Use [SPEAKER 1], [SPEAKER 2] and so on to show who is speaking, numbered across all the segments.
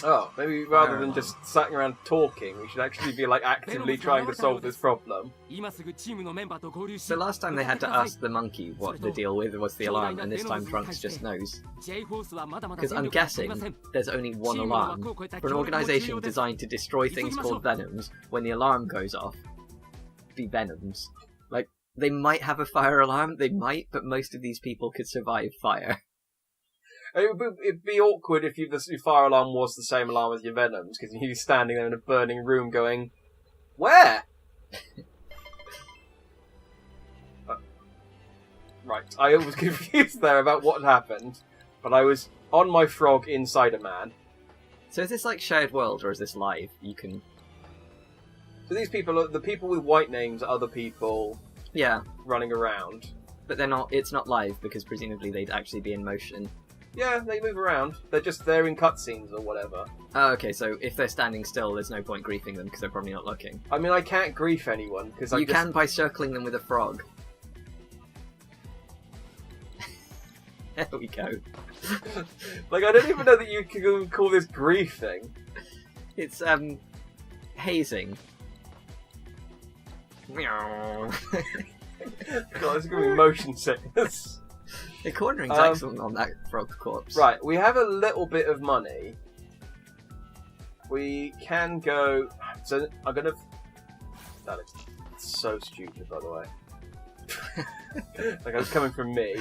[SPEAKER 1] Oh, maybe rather than just sitting around talking, we should actually be like actively trying to solve this problem.
[SPEAKER 2] So last time they had to ask the monkey what the deal with was the alarm, and this time Trunks just knows. Because I'm guessing there's only one alarm. For an organisation designed to destroy things called Venoms, when the alarm goes off, be Venoms. Like, they might have a fire alarm, they might, but most of these people could survive fire.
[SPEAKER 1] It'd be awkward if your fire alarm was the same alarm as your Venoms, because you'd be standing there in a burning room going, where? Right, I was confused there about what happened, but I was on my frog inside a man.
[SPEAKER 2] So is this like shared world, or is this live? You can...
[SPEAKER 1] So these people, the people with white names are other people running around.
[SPEAKER 2] But they're not. It's not live, because presumably they'd actually be in motion.
[SPEAKER 1] Yeah, they move around. They're in cutscenes or whatever.
[SPEAKER 2] Oh, okay, so if they're standing still, there's no point griefing them, because they're probably not looking.
[SPEAKER 1] I mean, I can't grief anyone, because
[SPEAKER 2] You can by circling them with a frog. There we go.
[SPEAKER 1] Like, I don't even know that you can call this griefing.
[SPEAKER 2] It's, hazing.
[SPEAKER 1] God, it's gonna be motion sickness.
[SPEAKER 2] The cornering's excellent on that frog corpse.
[SPEAKER 1] Right, we have a little bit of money. We can go... So, I'm gonna... That is so stupid, by the way. Like, it was coming from me.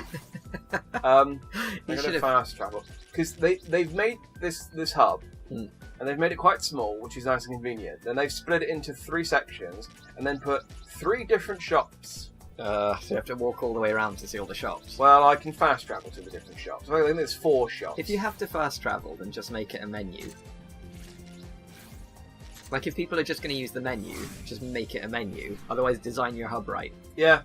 [SPEAKER 1] I'm gonna fast travel. Because they've made this hub, and they've made it quite small, which is nice and convenient. Then they've split it into 3 sections, and then put 3 different shops.
[SPEAKER 2] So you have to walk all the way around to see all the shops.
[SPEAKER 1] Well, I can fast travel to the different shops. I think there's 4 shops.
[SPEAKER 2] If you have to fast travel, then just make it a menu. Like, if people are just going to use the menu, just make it a menu. Otherwise, design your hub right.
[SPEAKER 1] Yeah.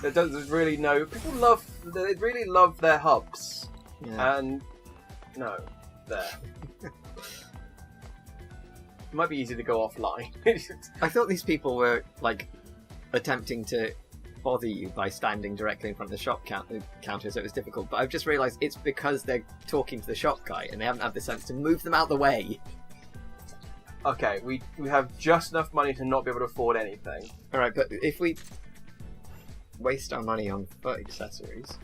[SPEAKER 1] There's really no... They really love their hubs.
[SPEAKER 2] Yeah.
[SPEAKER 1] And... No. There. It might be easy to go offline.
[SPEAKER 2] I thought these people were, like, attempting to bother you by standing directly in front of the shop counter, so it was difficult. But I've just realised it's because they're talking to the shop guy, and they haven't had the sense to move them out the way.
[SPEAKER 1] Okay, we have just enough money to not be able to afford anything.
[SPEAKER 2] Alright, but if we waste our money on foot accessories...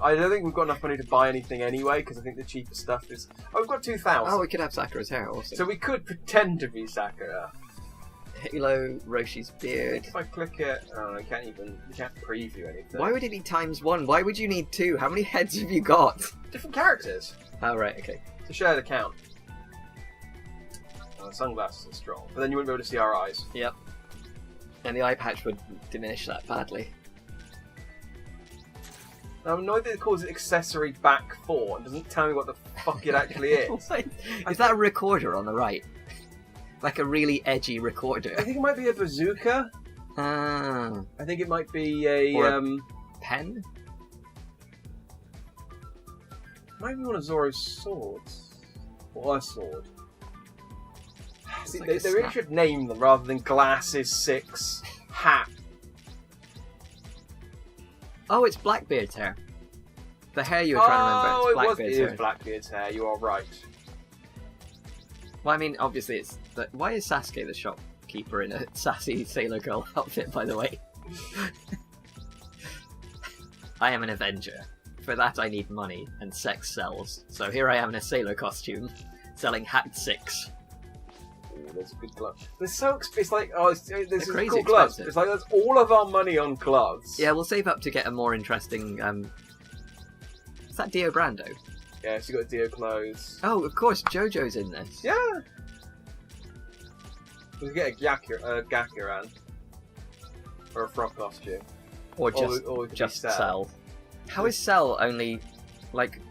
[SPEAKER 1] I don't think we've got enough money to buy anything anyway, because I think the cheapest stuff is... Oh, we've got 2,000.
[SPEAKER 2] Oh, we could have Sakura's hair also.
[SPEAKER 1] So we could pretend to be Sakura.
[SPEAKER 2] Halo, Roshi's beard.
[SPEAKER 1] If I click it... Oh, you can't preview anything.
[SPEAKER 2] Why would it be ×1? Why would you need 2? How many heads have you got?
[SPEAKER 1] Different characters.
[SPEAKER 2] Oh, right, okay.
[SPEAKER 1] It's a shared account. The sunglasses are strong, but then you wouldn't be able to see our eyes.
[SPEAKER 2] Yep. And the eye patch would diminish that badly.
[SPEAKER 1] I'm annoyed that it calls it accessory back 4 and doesn't tell me what the fuck it actually is.
[SPEAKER 2] Is that a recorder on the right? Like a really edgy recorder?
[SPEAKER 1] I think it might be a bazooka.
[SPEAKER 2] Ah.
[SPEAKER 1] I think it might be a...
[SPEAKER 2] Or a pen?
[SPEAKER 1] Might be one of Zoro's swords. Or a sword. See,
[SPEAKER 2] like
[SPEAKER 1] they really should name them rather than glasses 6, hat.
[SPEAKER 2] Oh, it's Blackbeard's hair. The hair you were trying to remember. It's Blackbeard's hair.
[SPEAKER 1] It is Blackbeard's hair, you are right.
[SPEAKER 2] Well, I mean, obviously it's... Why is Sasuke the shopkeeper in a sassy sailor girl outfit, by the way? I am an Avenger. For that I need money, and sex sells. So here I am in a sailor costume, selling hat 6.
[SPEAKER 1] There's a good glove. They're so expensive. It's like, oh, this is cool
[SPEAKER 2] expensive.
[SPEAKER 1] gloves. It's like, that's all of our money on gloves.
[SPEAKER 2] Yeah, we'll save up to get a more interesting, Is that Dio Brando?
[SPEAKER 1] Yeah, so you got Dio clothes.
[SPEAKER 2] Oh, of course, JoJo's in this.
[SPEAKER 1] Yeah! We can get a Gakuran. Or a frog costume.
[SPEAKER 2] Or just Cell. How is Cell only, like...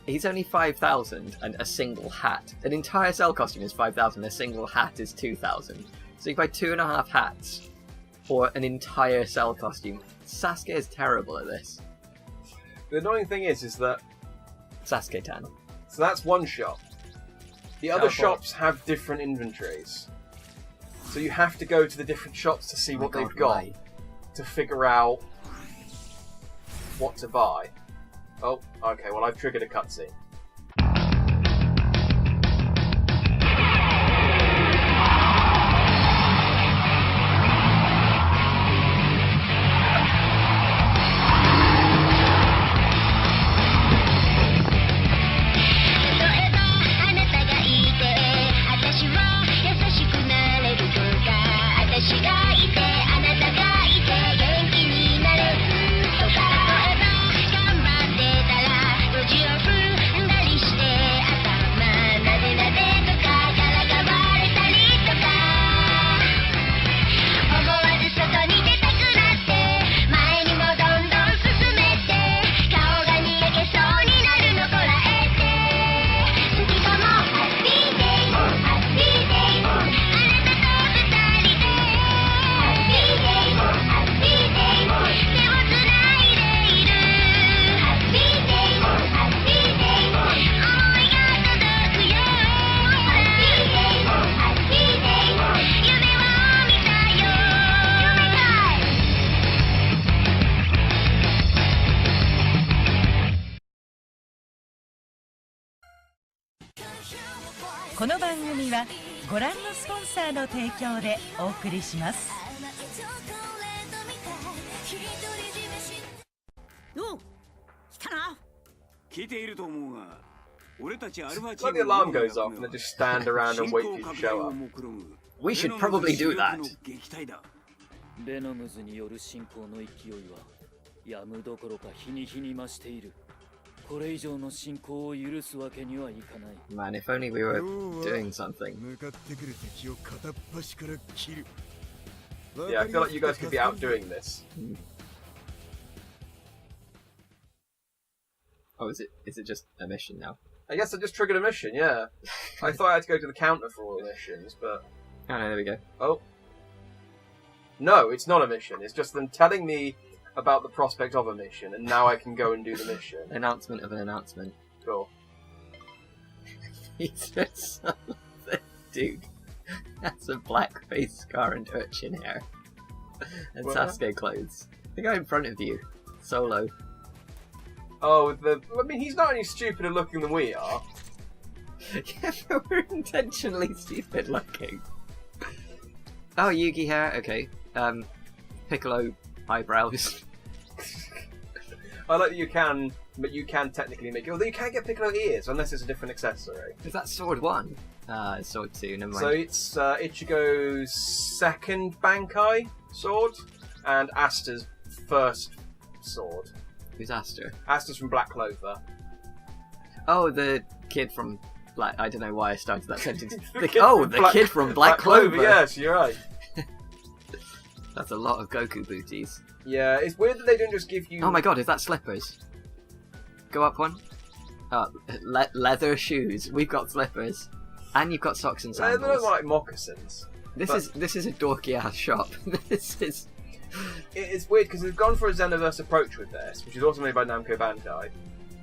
[SPEAKER 2] He's only 5,000 and a single hat. An entire Cell costume is 5,000, a single hat is 2,000. So you buy 2.5 hats for an entire Cell costume. Sasuke is terrible at this.
[SPEAKER 1] The annoying thing is that...
[SPEAKER 2] Sasuke-tan.
[SPEAKER 1] So that's one shop. The other shops have different inventories. So you have to go to the different shops to see what they've got. To figure out what to buy. Oh, okay, well I've triggered a cutscene.
[SPEAKER 3] この番組はご覧のスポンサーの提供でお送りします。
[SPEAKER 4] おう、来たな。来ていると思うが、俺たちアルファチー
[SPEAKER 1] Like
[SPEAKER 4] ム
[SPEAKER 1] the alarm goes off and they just stand around and wait for you to show up.
[SPEAKER 2] We should probably do that.
[SPEAKER 5] ベノムズによる進行の勢いはやむどころか日に日に増している。これ以上の進行を許すわけにはいかない。
[SPEAKER 2] Man, if only we were doing something.
[SPEAKER 1] Yeah, I feel like you guys could be out doing this.
[SPEAKER 2] Oh, is it just a mission now?
[SPEAKER 1] I guess I just triggered a mission, yeah. I thought I had to go to the counter for all the missions, but...
[SPEAKER 2] Oh no, there we go.
[SPEAKER 1] Oh. No, it's not a mission. It's just them telling me about the prospect of a mission, and now I can go and do the mission.
[SPEAKER 2] Announcement of an announcement.
[SPEAKER 1] Cool.
[SPEAKER 2] He's just dude. That's a black face scar and urchin hair. And
[SPEAKER 1] What?
[SPEAKER 2] Sasuke clothes. The guy in front of you. Solo.
[SPEAKER 1] Oh, I mean, he's not any stupider looking than we are.
[SPEAKER 2] Yeah, but we're intentionally stupid looking. Oh, Yugi hair, okay. Piccolo eyebrows.
[SPEAKER 1] I like that you can technically make it, although you can't get Piccolo ears unless it's a different accessory.
[SPEAKER 2] Is that sword 1? It's sword 2, never mind.
[SPEAKER 1] So it's Ichigo's second Bankai sword, and Asta's first sword.
[SPEAKER 2] Who's Aster?
[SPEAKER 1] Asta's from Black Clover.
[SPEAKER 2] Oh, the kid from Black... I don't know why I started that sentence.
[SPEAKER 1] The
[SPEAKER 2] kid from Black Clover!
[SPEAKER 1] Yes, you're right.
[SPEAKER 2] That's a lot of Goku booties.
[SPEAKER 1] Yeah, it's weird that they don't just give you...
[SPEAKER 2] Oh my god, is that slippers? Go up one. Oh, leather shoes. We've got slippers. And you've got socks and
[SPEAKER 1] They
[SPEAKER 2] sandals.
[SPEAKER 1] look like moccasins.
[SPEAKER 2] This is a dorky ass shop. This is...
[SPEAKER 1] It's weird because they've gone for a Xenoverse approach with this, which is also made by Namco Bandai.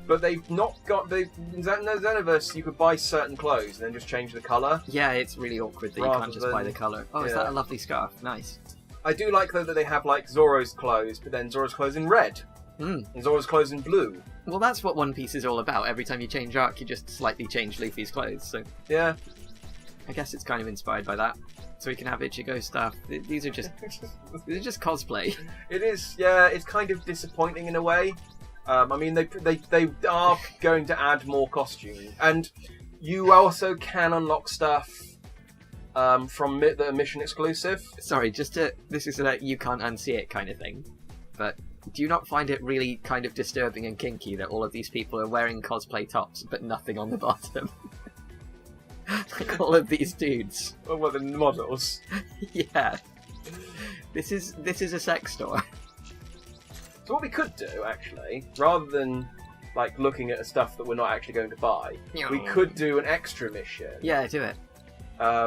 [SPEAKER 1] But they've not got... In Xenoverse, you could buy certain clothes and then just change the colour.
[SPEAKER 2] Yeah, it's really awkward that you can't just buy the colour. Oh, is that a lovely scarf? Nice.
[SPEAKER 1] I do like, though, that they have, like, Zoro's clothes, but then Zoro's clothes in red. And Zoro's clothes in blue.
[SPEAKER 2] Well, that's what One Piece is all about. Every time you change arc, you just slightly change Luffy's clothes, so...
[SPEAKER 1] Yeah.
[SPEAKER 2] I guess it's kind of inspired by that. So we can have Ichigo stuff. These are just cosplay.
[SPEAKER 1] It is, yeah, it's kind of disappointing in a way. I mean, they are going to add more costumes. And you also can unlock stuff from that are mission exclusive.
[SPEAKER 2] Sorry, this is a you can't unsee it kind of thing. But do you not find it really kind of disturbing and kinky that all of these people are wearing cosplay tops but nothing on the bottom? Like all of these dudes.
[SPEAKER 1] Oh, well, the models.
[SPEAKER 2] Yeah. This is a sex store.
[SPEAKER 1] So what we could do, actually, rather than like looking at stuff that we're not actually going to buy, we could do an extra mission.
[SPEAKER 2] Yeah, do it.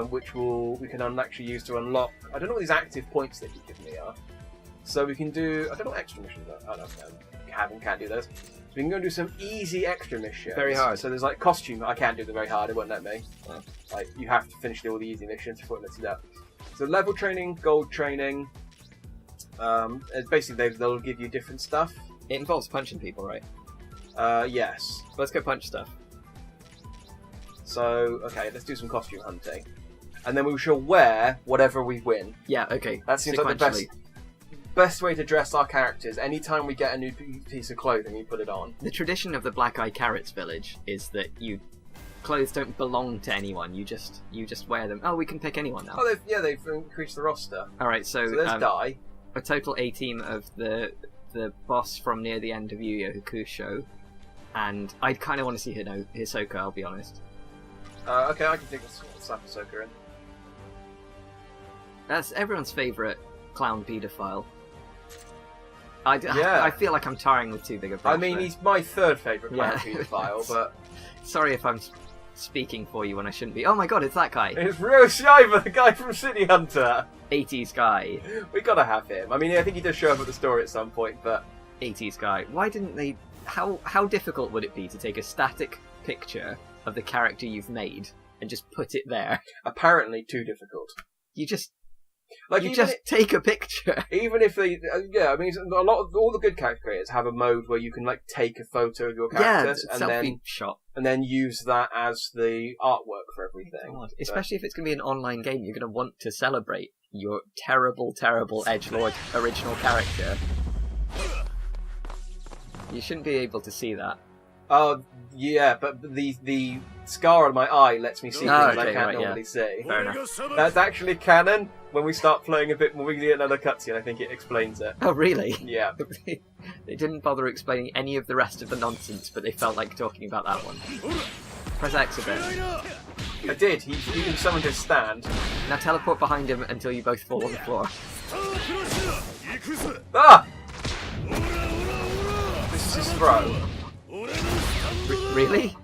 [SPEAKER 1] Which we can actually use to unlock. I don't know what these active points that you give me are. So we can do. I don't know what extra missions are. I don't know. Can't do those. So we can go and do some easy extra missions.
[SPEAKER 2] Very hard.
[SPEAKER 1] So there's like costume. I can't do them very hard. It won't let me. Like you have to finish all the easy missions before it lets you do. So level training, gold training. It's basically they'll give you different stuff.
[SPEAKER 2] It involves punching people, right?
[SPEAKER 1] Yes.
[SPEAKER 2] Let's go punch stuff.
[SPEAKER 1] So okay, let's do some costume hunting, and then we shall wear whatever we win.
[SPEAKER 2] Yeah. Okay.
[SPEAKER 1] That seems like the best way to dress our characters. Anytime we get a new piece of clothing, we put it on.
[SPEAKER 2] The tradition of the Black Eye Carrots village is that clothes don't belong to anyone. You just wear them. Oh, we can pick anyone now.
[SPEAKER 1] Oh, they've increased the roster.
[SPEAKER 2] All right, so
[SPEAKER 1] there's Dai.
[SPEAKER 2] A total A team of the boss from near the end of Yu Yu Hakusho, and I'd kind of want to see Hisoka. I'll be honest.
[SPEAKER 1] Okay, I can think of slap Hisoka in.
[SPEAKER 2] That's everyone's favourite clown paedophile. I feel like I'm tarring with too big a brush.
[SPEAKER 1] I mean, he's my third favourite clown paedophile, but...
[SPEAKER 2] Sorry if I'm speaking for you when I shouldn't be. Oh my god, it's that guy!
[SPEAKER 1] It's Ryo Shiva, the guy from City Hunter!
[SPEAKER 2] 80s guy.
[SPEAKER 1] We gotta have him. I mean, I think he does show up at the story at some point, but...
[SPEAKER 2] 80s guy. Why didn't they... How difficult would it be to take a static picture of the character you've made and just put it there?
[SPEAKER 1] Apparently too difficult.
[SPEAKER 2] You just
[SPEAKER 1] Like,
[SPEAKER 2] you just take a picture.
[SPEAKER 1] Even if they, I mean, a lot of all the good character creators have a mode where you can like take a photo of your characters and then use that as the artwork for everything.
[SPEAKER 2] God. Especially if it's going to be an online game, you're going to want to celebrate your terrible, terrible edgelord original character. You shouldn't be able to see that.
[SPEAKER 1] Yeah, but the scar on my eye lets me see things I can't normally see.
[SPEAKER 2] Fair enough.
[SPEAKER 1] That's actually canon. When we start playing a bit more, we get another cutscene. I think it explains it.
[SPEAKER 2] Oh, really?
[SPEAKER 1] Yeah.
[SPEAKER 2] They didn't bother explaining any of the rest of the nonsense, but they felt like talking about that one. Press X a bit.
[SPEAKER 1] I did. He even summoned his stand.
[SPEAKER 2] Now teleport behind him until you both fall on the floor.
[SPEAKER 1] Ah! This is his throw.
[SPEAKER 2] Really?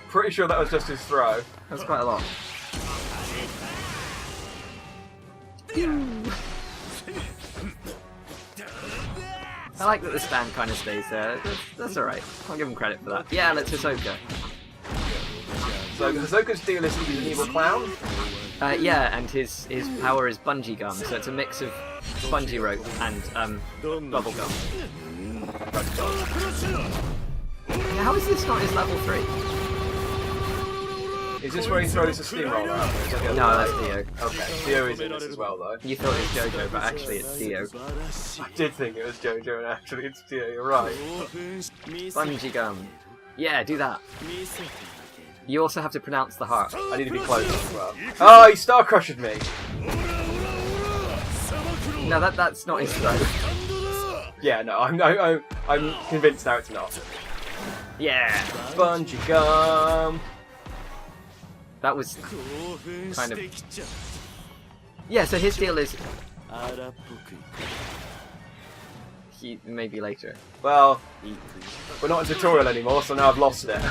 [SPEAKER 1] Pretty sure that was just his throw.
[SPEAKER 2] That was quite a lot. I like that the stand kind of stays there. That's alright. I'll give him credit for that. Yeah, let's Hisoka.
[SPEAKER 1] So Hisoka's deal is he's an evil clown?
[SPEAKER 2] Yeah, and his power is bungee gum, so it's a mix of bungee rope and bubble gum. Yeah, how is this not his level 3?
[SPEAKER 1] Is this where he throws a steamroller out?
[SPEAKER 2] No, that's Dio.
[SPEAKER 1] Okay, Dio is in this as well, though.
[SPEAKER 2] You thought it was Jojo, but actually it's Dio.
[SPEAKER 1] I did think it was Jojo, and actually it's Dio, you're right.
[SPEAKER 2] Bungee gum. Yeah, do that. You also have to pronounce the heart.
[SPEAKER 1] I need to be close as well. Oh, he star crushed me!
[SPEAKER 2] No, that's not his throw.
[SPEAKER 1] Yeah, no, I'm convinced now it's not.
[SPEAKER 2] Yeah!
[SPEAKER 1] Bungee gum!
[SPEAKER 2] That was kind of... Yeah, so his deal is... Maybe later.
[SPEAKER 1] Well, we're not in tutorial anymore, so now I've lost it.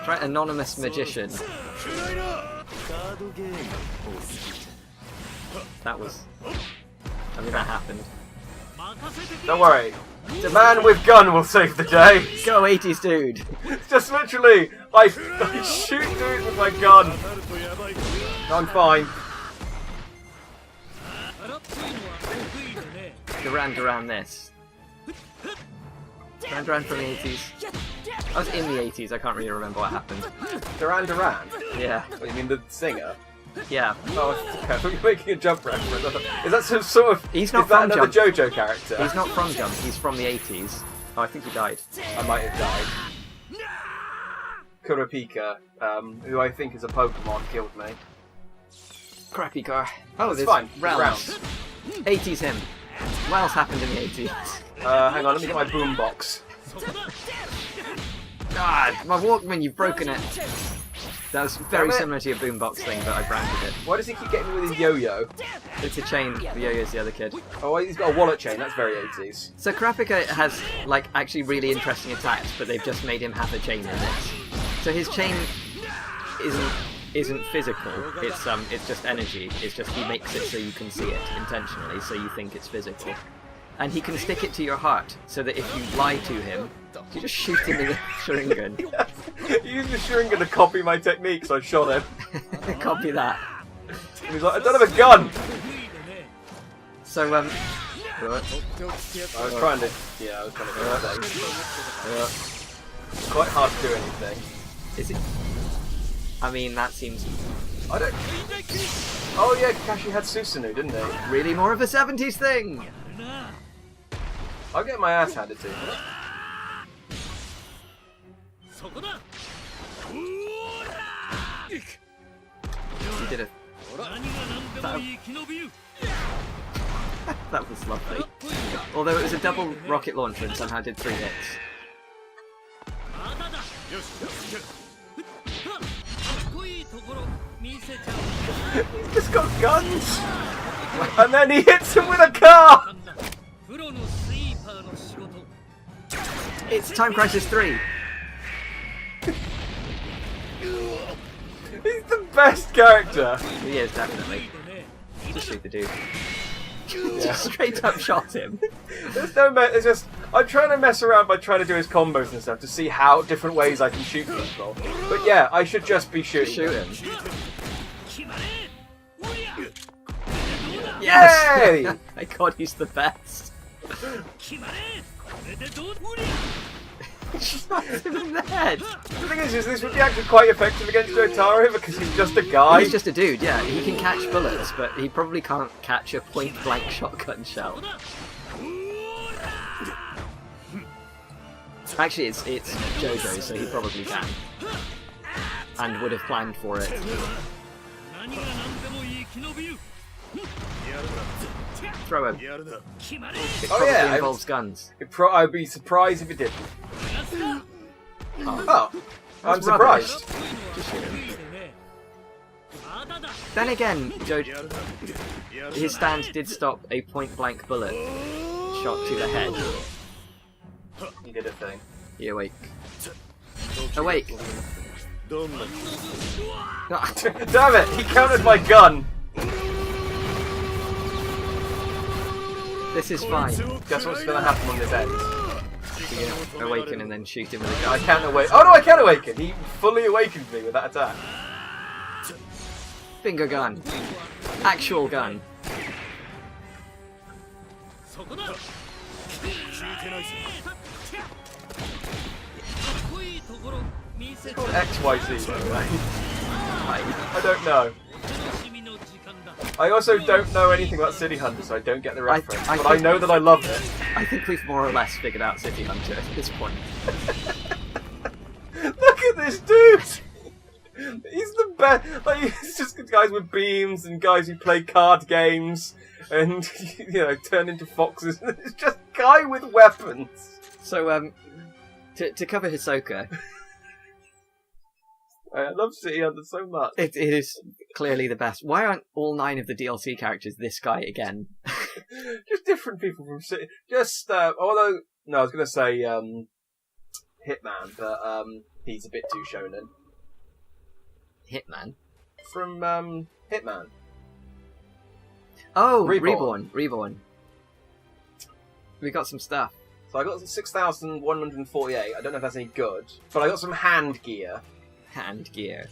[SPEAKER 2] Try Anonymous Magician. That was... I mean, that happened.
[SPEAKER 1] Don't worry. The man with gun will save the day.
[SPEAKER 2] Go 80s dude.
[SPEAKER 1] Just literally, I shoot dudes with my gun. I'm fine.
[SPEAKER 2] Duran this. Duran from the 80s. I was in the 80s, I can't really remember what happened.
[SPEAKER 1] Duran?
[SPEAKER 2] Yeah.
[SPEAKER 1] What, you mean the singer?
[SPEAKER 2] Yeah.
[SPEAKER 1] Oh, okay. I thought you were making a Jump reference. Is that some sort of...
[SPEAKER 2] He's not
[SPEAKER 1] is that
[SPEAKER 2] from
[SPEAKER 1] another
[SPEAKER 2] Jump.
[SPEAKER 1] JoJo character?
[SPEAKER 2] He's not from Jump, he's from the 80s. Oh, I think he died.
[SPEAKER 1] I might have died. Kurapika, who I think is a Pokemon, killed me.
[SPEAKER 2] Crappy car. Oh,
[SPEAKER 1] That's
[SPEAKER 2] there's
[SPEAKER 1] fine.
[SPEAKER 2] Rounds. 80s him. What else happened in the 80s?
[SPEAKER 1] Hang on, let me get my boombox.
[SPEAKER 2] God, my Walkman, you've broken it. That was very similar to your boombox thing, but I branded it.
[SPEAKER 1] Why does he keep getting me with his yo-yo?
[SPEAKER 2] It's a chain. The yo-yo's the other kid.
[SPEAKER 1] Oh, he's got a wallet chain. That's very 80s.
[SPEAKER 2] So Kurapika has, like, actually really interesting attacks, but they've just made him have a chain in it. So his chain isn't physical. It's just energy. It's just he makes it so you can see it intentionally, so you think it's physical. And he can stick it to your heart, so that if you lie to him, you just shoot him in the Sharingan.
[SPEAKER 1] He used the Sharingan to copy my technique, so I shot him.
[SPEAKER 2] Copy that.
[SPEAKER 1] And he's like, I don't have a gun!
[SPEAKER 2] So,
[SPEAKER 1] I was trying to do things. It's quite hard to do anything.
[SPEAKER 2] Is it? I mean, that seems...
[SPEAKER 1] I don't... Oh yeah, Kakashi had Susanoo, didn't he?
[SPEAKER 2] Really more of a 70s thing!
[SPEAKER 1] I'll get my ass handed to me.
[SPEAKER 2] You did it. That was lovely. Although it was a double rocket launcher and somehow did 3 hits.
[SPEAKER 1] He's just got guns! And then he hits him with a car!
[SPEAKER 2] It's Time Crisis 3!
[SPEAKER 1] He's the best character!
[SPEAKER 2] He is, definitely. Just shoot the dude.
[SPEAKER 1] Yeah.
[SPEAKER 2] Just straight up shot him.
[SPEAKER 1] There's no it's just... I'm trying to mess around by trying to do his combos and stuff to see how different ways I can shoot people. But yeah, I should just be shooting.
[SPEAKER 2] Shoot him.
[SPEAKER 1] Yay!
[SPEAKER 2] My god, he's the best. Smacked him in the head.
[SPEAKER 1] The thing is, this would be actually quite effective against Jotaro because he's just a guy.
[SPEAKER 2] He's just a dude, yeah. He can catch bullets, but he probably can't catch a point-blank shotgun shell. Actually, it's Jojo, so he probably can. And would have planned for it. Throw him. It probably involves guns.
[SPEAKER 1] I'd be surprised if it didn't. Oh, I'm surprised.
[SPEAKER 2] Then again, Jojo, his stand did stop a point-blank bullet shot to the head.
[SPEAKER 1] He did a thing.
[SPEAKER 2] He awake. Awake!
[SPEAKER 1] Damn it! He countered my gun!
[SPEAKER 2] This is fine.
[SPEAKER 1] Guess what's gonna happen on this end?
[SPEAKER 2] You're gonna awaken and then shoot him with a gun.
[SPEAKER 1] I can't awaken. Oh no, I can awaken! He fully awakened me with that attack.
[SPEAKER 2] Finger gun. Actual gun.
[SPEAKER 1] It's called XYZ, by the way. I don't know. I also don't know anything about City Hunter, so I don't get the reference. But I know that I love it.
[SPEAKER 2] I think we've more or less figured out City Hunter at this point.
[SPEAKER 1] Look at this dude! He's the best. Like, it's just guys with beams and guys who play card games and, you know, turn into foxes. It's just a guy with weapons.
[SPEAKER 2] So, to cover Hisoka,
[SPEAKER 1] I love City Hunter so much.
[SPEAKER 2] it is clearly the best. Why aren't all 9 of the DLC characters this guy again?
[SPEAKER 1] Just different people from City. Just although no, I was gonna say Hitman, but he's a bit too shonen.
[SPEAKER 2] Hitman?
[SPEAKER 1] From Hitman.
[SPEAKER 2] Oh,
[SPEAKER 1] Reborn.
[SPEAKER 2] Reborn. We got some stuff.
[SPEAKER 1] So I got 6,148. I don't know if that's any good, but I got some hand gear.
[SPEAKER 2] Hand gear.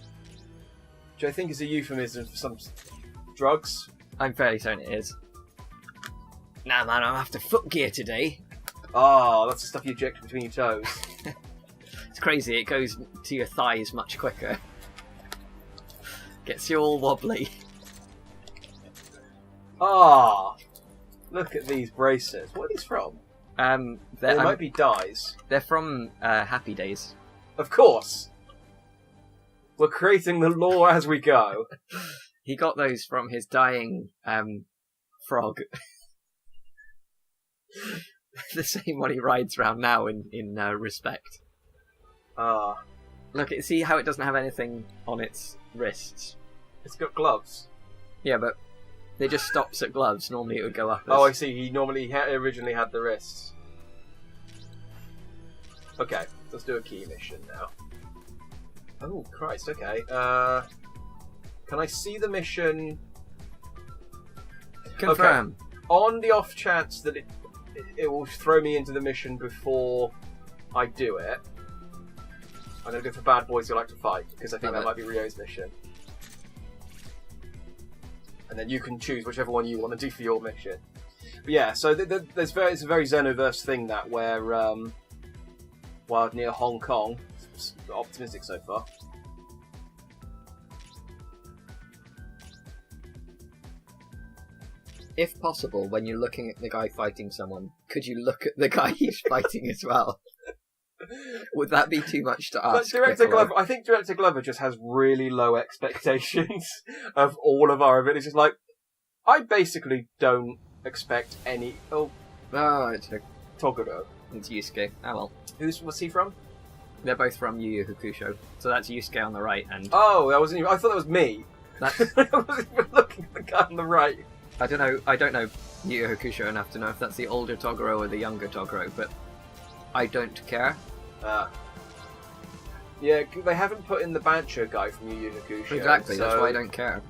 [SPEAKER 1] Which I think is a euphemism for some drugs.
[SPEAKER 2] I'm fairly certain it is. Nah, man, I'm after foot gear today.
[SPEAKER 1] Oh, that's the stuff you eject between your toes.
[SPEAKER 2] It's crazy, it goes to your thighs much quicker. Gets you all wobbly.
[SPEAKER 1] Ah, look at these bracelets. What are these from?
[SPEAKER 2] They
[SPEAKER 1] might be dyes.
[SPEAKER 2] They're from Happy Days.
[SPEAKER 1] Of course. We're creating the lore as we go.
[SPEAKER 2] He got those from his dying frog. The same one he rides around now in Respect.
[SPEAKER 1] Ah.
[SPEAKER 2] Look, see how it doesn't have anything on its wrists?
[SPEAKER 1] It's got gloves.
[SPEAKER 2] Yeah, but it just stops at gloves. Normally it would go up as...
[SPEAKER 1] Oh, I see. He originally had the wrists. Okay, let's do a key mission now. Oh, Christ, okay. Can I see the mission?
[SPEAKER 2] Confirm.
[SPEAKER 1] Okay. On the off chance that it will throw me into the mission before I do it, I'm going to go for Bad Boys Who Like to Fight, because I think that might be Ryo's mission. And then you can choose whichever one you want to do for your mission. But yeah, so it's a very Xenoverse thing that where while near Hong Kong, it's optimistic so far.
[SPEAKER 2] If possible, when you're looking at the guy fighting someone, could you look at the guy he's fighting as well? Would that be too much to ask?
[SPEAKER 1] I think Director Glover just has really low expectations of all of our abilities. It's like, I basically don't expect any... Oh,
[SPEAKER 2] it's
[SPEAKER 1] Toguro.
[SPEAKER 2] It's Yusuke. Oh well.
[SPEAKER 1] What's he from?
[SPEAKER 2] They're both from Yu Yu Hakusho. So that's Yusuke on the right and...
[SPEAKER 1] Oh, I thought that was me.
[SPEAKER 2] That's...
[SPEAKER 1] I wasn't even looking at the guy on the right.
[SPEAKER 2] I don't know Yu Yu Hakusho enough to know if that's the older Toguro or the younger Toguro, but I don't care.
[SPEAKER 1] Yeah, they haven't put in the Bancho guy from Yu Yu Hakusho.
[SPEAKER 2] Exactly,
[SPEAKER 1] so...
[SPEAKER 2] that's why I don't care.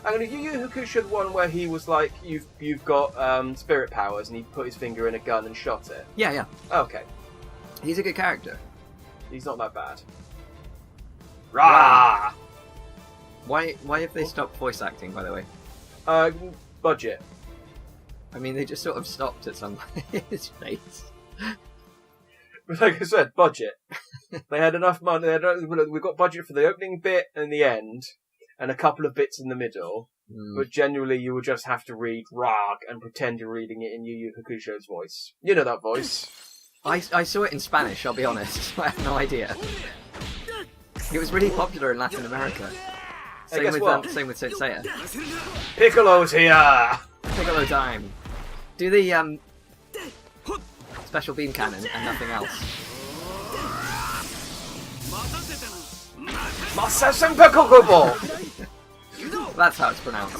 [SPEAKER 1] I mean, Yu Yu Hakusho, the one where he was like, you've got spirit powers, and he put his finger in a gun and shot it.
[SPEAKER 2] Yeah.
[SPEAKER 1] Oh, okay.
[SPEAKER 2] He's a good character.
[SPEAKER 1] He's not that bad. Rah!
[SPEAKER 2] Why have they stopped voice acting, by the way?
[SPEAKER 1] Budget.
[SPEAKER 2] I mean, they just sort of stopped at some his face.
[SPEAKER 1] Like I said, budget. They had enough money. We've got budget for the opening bit and the end, and a couple of bits in the middle. But generally, you will just have to read Rag and pretend you're reading it in Yu Yu Hakusho's voice. You know that voice.
[SPEAKER 2] I saw it in Spanish, I'll be honest. I have no idea. It was really popular in Latin America.
[SPEAKER 1] Hey, guess what?
[SPEAKER 2] Same with Saint Seiya.
[SPEAKER 1] Piccolo's here!
[SPEAKER 2] Piccolo time. Do the special beam cannon and nothing else.
[SPEAKER 1] Masasen Piccolo!
[SPEAKER 2] That's how it's pronounced.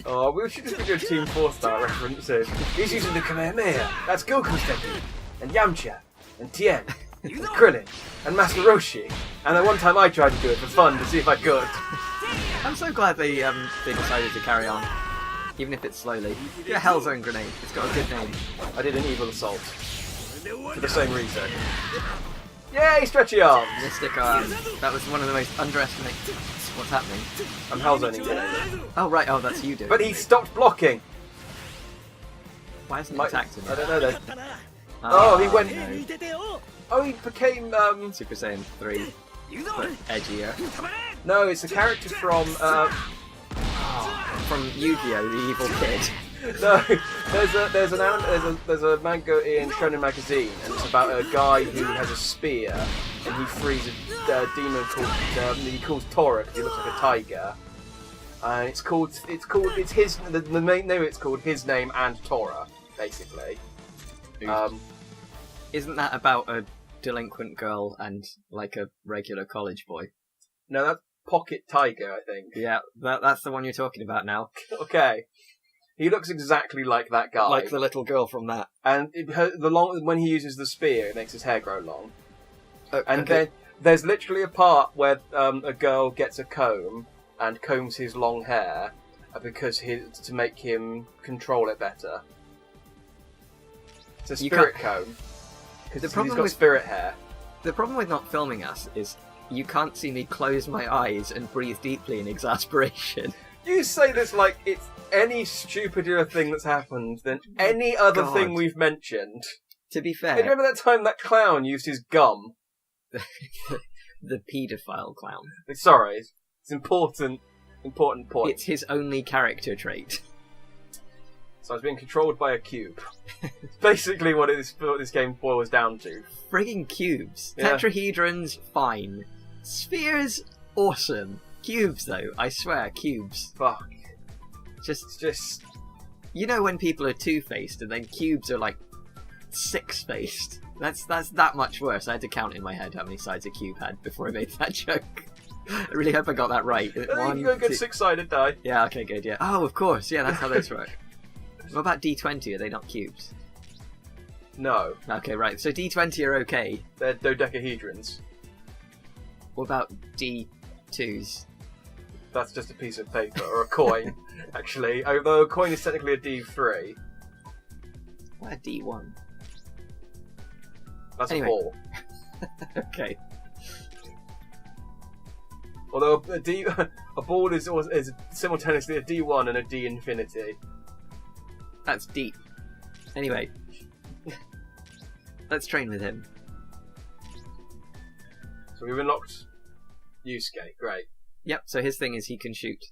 [SPEAKER 1] Oh, we should just be doing Team 4-star references. He's using the Kamehameha. That's Goku's technique. And Yamcha. And Tien. And Krillin. And Master Roshi. And then one time I tried to do it for fun to see if I could.
[SPEAKER 2] I'm so glad they decided to carry on. Even if it's slowly. Yeah, Hellzone Grenade. It's got a good name.
[SPEAKER 1] I did an evil assault. For the same reason. Yay, stretchy arms!
[SPEAKER 2] Mystic Arm. That was one of the most underestimated. What's happening?
[SPEAKER 1] I'm Hellzoning Grenade.
[SPEAKER 2] Oh, right. Oh, that's you doing
[SPEAKER 1] But he stopped blocking!
[SPEAKER 2] Why hasn't he attacked him?
[SPEAKER 1] I don't know though.
[SPEAKER 2] Oh,
[SPEAKER 1] he went...
[SPEAKER 2] No.
[SPEAKER 1] Oh, he became,
[SPEAKER 2] Super Saiyan 3. But edgier.
[SPEAKER 1] No, it's a character from,
[SPEAKER 2] From Yu-Gi-Oh! The Evil Kid.
[SPEAKER 1] No, there's a manga in Shonen Magazine, and it's about a guy who has a spear, and he frees a demon called he calls Tora because he looks like a tiger, and it's his the main name. It's called His Name and Tora, basically.
[SPEAKER 2] Isn't that about a delinquent girl and like a regular college boy?
[SPEAKER 1] No, that's Pocket Tiger, I think.
[SPEAKER 2] Yeah, that's the one you're talking about now.
[SPEAKER 1] Okay. He looks exactly like that guy.
[SPEAKER 2] Like the little girl from that.
[SPEAKER 1] And when he uses the spear, it makes his hair grow long. And
[SPEAKER 2] okay.
[SPEAKER 1] there's literally a part where a girl gets a comb and combs his long hair because to make him control it better. It's a spirit comb. Because he's got spirit hair.
[SPEAKER 2] The problem with not filming us is you can't see me close my eyes and breathe deeply in exasperation.
[SPEAKER 1] You say this like it's any stupider thing that's happened than any other thing we've mentioned.
[SPEAKER 2] To be fair...
[SPEAKER 1] Hey, remember that time that clown used his gum?
[SPEAKER 2] The paedophile clown.
[SPEAKER 1] Sorry, it's important point.
[SPEAKER 2] It's his only character trait.
[SPEAKER 1] So I was being controlled by a cube. It's basically what this game boils down to.
[SPEAKER 2] Frigging cubes.
[SPEAKER 1] Yeah.
[SPEAKER 2] Tetrahedrons, fine. Spheres, awesome. Cubes, though, I swear, cubes.
[SPEAKER 1] Fuck.
[SPEAKER 2] Just... You know when people are two-faced and then cubes are like six-faced? That's that much worse. I had to count in my head how many sides a cube had before I made that joke. I really hope I got that right.
[SPEAKER 1] One, you got a good six-sided die.
[SPEAKER 2] Yeah, okay, good, yeah. Oh, of course, yeah, that's how those work. What about D20? Are they not cubes?
[SPEAKER 1] No.
[SPEAKER 2] Okay, right, so D20 are okay.
[SPEAKER 1] They're dodecahedrons. What
[SPEAKER 2] about D2s?
[SPEAKER 1] That's just a piece of paper, or a coin, actually. Although a coin is technically a D3.
[SPEAKER 2] What a D1?
[SPEAKER 1] That's a 4.
[SPEAKER 2] Okay.
[SPEAKER 1] Although a ball is simultaneously a D1 and a D infinity.
[SPEAKER 2] That's deep. Anyway. Let's train with him.
[SPEAKER 1] So we've unlocked Yusuke, great.
[SPEAKER 2] Yep, so his thing is he can shoot.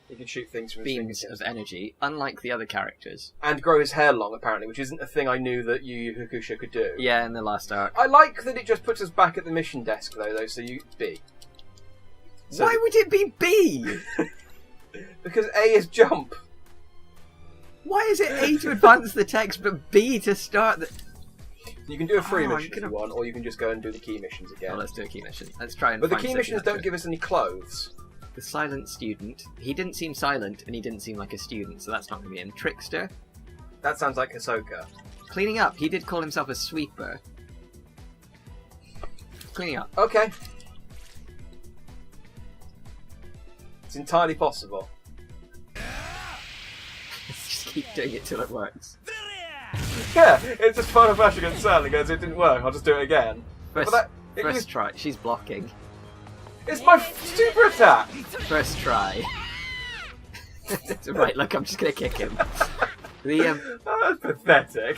[SPEAKER 1] He can shoot things from
[SPEAKER 2] beams of energy, unlike the other characters.
[SPEAKER 1] And grow his hair long, apparently, which isn't a thing I knew that Yu Yu Hakusho could do.
[SPEAKER 2] Yeah, in the last arc.
[SPEAKER 1] I like that it just puts us back at the mission desk, though, so you... B. So,
[SPEAKER 2] why would it be B?
[SPEAKER 1] Because A is jump.
[SPEAKER 2] Why is it A to advance the text, but B to start the...
[SPEAKER 1] You can do a free mission if you want, or you can just go and do the key missions again.
[SPEAKER 2] Oh, let's do a key mission. Let's try and
[SPEAKER 1] But the key missions don't give us any clothes.
[SPEAKER 2] The silent student. He didn't seem silent, and he didn't seem like a student, so that's not going to be him. Trickster.
[SPEAKER 1] That sounds like Hisoka.
[SPEAKER 2] Cleaning up. He did call himself a sweeper. Cleaning up.
[SPEAKER 1] Okay. It's entirely possible.
[SPEAKER 2] Just keep doing it till it works.
[SPEAKER 1] Yeah, it's just Final Flash against Cell and goes, it didn't work, I'll just do it again.
[SPEAKER 2] First try. She's blocking.
[SPEAKER 1] It's my super attack!
[SPEAKER 2] First try. Right, look, I'm just gonna kick him.
[SPEAKER 1] That's pathetic.